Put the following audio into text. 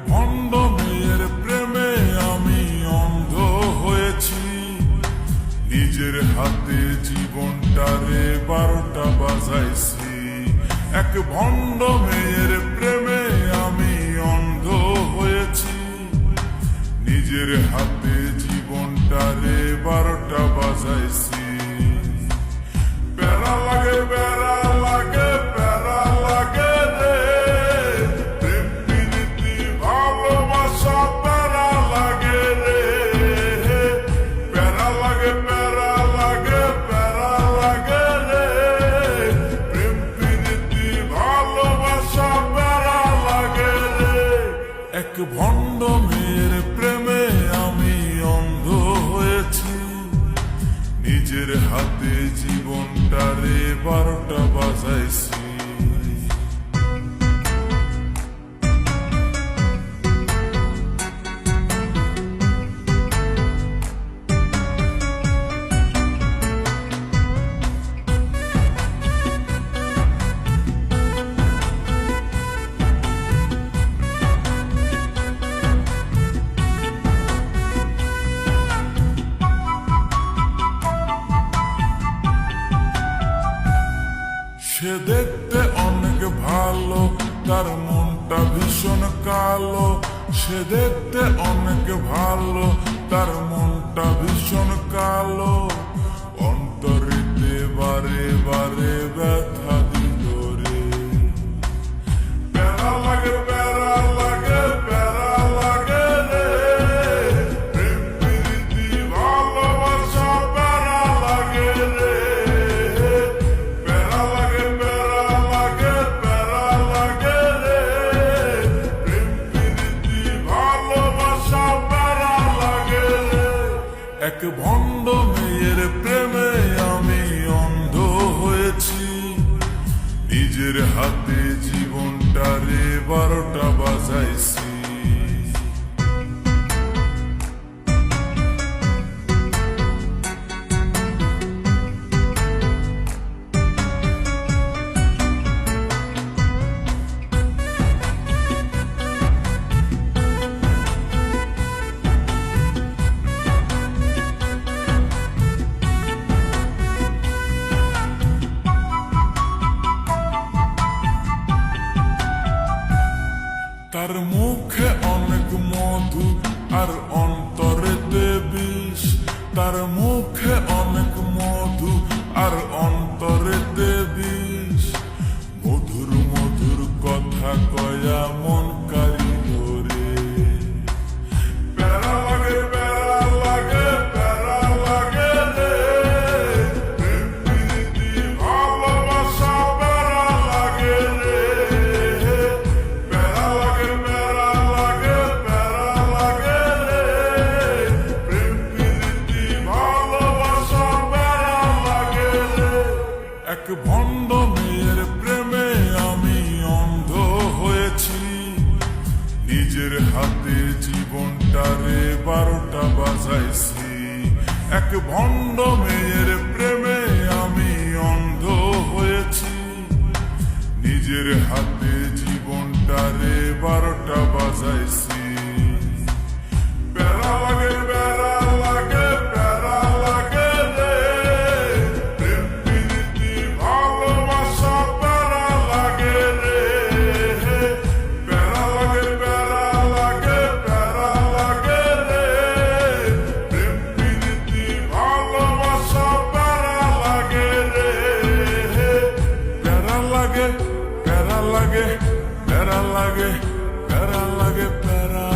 ভণ্ড মেয়ের প্রেমে আমি অন্ধ হয়েছি, নিজের হাতে জীবনটারে 12টা বাজাইছি। এক ভণ্ড মেয়ের প্রেমে আমি অন্ধ হয়েছি, নিজের হাতে জীবনটারে 12টা বাজাইছি। প্যারা লাগে প্যারা লাগে প্যারা লাগে রে, প্রেম প্রীতি ভালোবাসা প্যারা লাগে রে। প্যারা লাগে প্যারা লাগে প্যারা লাগে রে, প্রেম প্রীতি ভালোবাসা প্যারা লাগে রে। এক ভণ্ড মেয়ের প্রেমে আমি অন্ধ হয়েছি, নিজের হাতে জীবনটারে 12টা বাজাইছি। সে দেখতে অনেক ভালো, তার মনটা ভীষণ কালো। সে দেখতে অনেক ভালো, তার মনটা ভীষণ কালো। অন্তরেতে বারে বারে ব্যথা দিল রে। প্যারা লাগে প্যারা লাগে প্যারা লাগে রে, প্রেম প্রীতি ভালোবাসা প্যারা লাগে রে। এক ভণ্ড মেয়ের প্রেমে আমি অন্ধ হয়েছি, নিজের হাতে জীবনটারে 12টা বাজাইছি। তার মুখে অনেক মধু আর অন্তরেতে বিষ। তার মুখে অনেক মধু আর অন্তরেতে বিষ। মধুর মধুর কথা কয়া মন কারিল রে। প্যারা লাগে প্যারা লাগে প্যারা লাগে রে, প্রেম প্রীতি ভালোবাসা প্যারা লাগে রে। এক ভণ্ড মেয়ের প্রেমে আমি অন্ধ হয়েছি, নিজের হাতে জীবনটারে 12টা বাজাইছি। এক ভণ্ড মেয়ের প্রেমে আমি অন্ধ হয়েছি, নিজের হাতে জীবনটারে 12টা বাজাইছি। প্যারা লাগে প্যারা লাগে প্যারা লাগে রে, প্রেম প্রীতি ভালোবাসা প্যারা লাগে রে। প্যারা লাগে প্যারা লাগে প্যারা লাগে রে, প্রেম প্রীতি ভালোবাসা প্যারা লাগে রে। প্যারা লাগে প্যারা লাগে প্যারা লাগে প্যারা লাগে প্যারা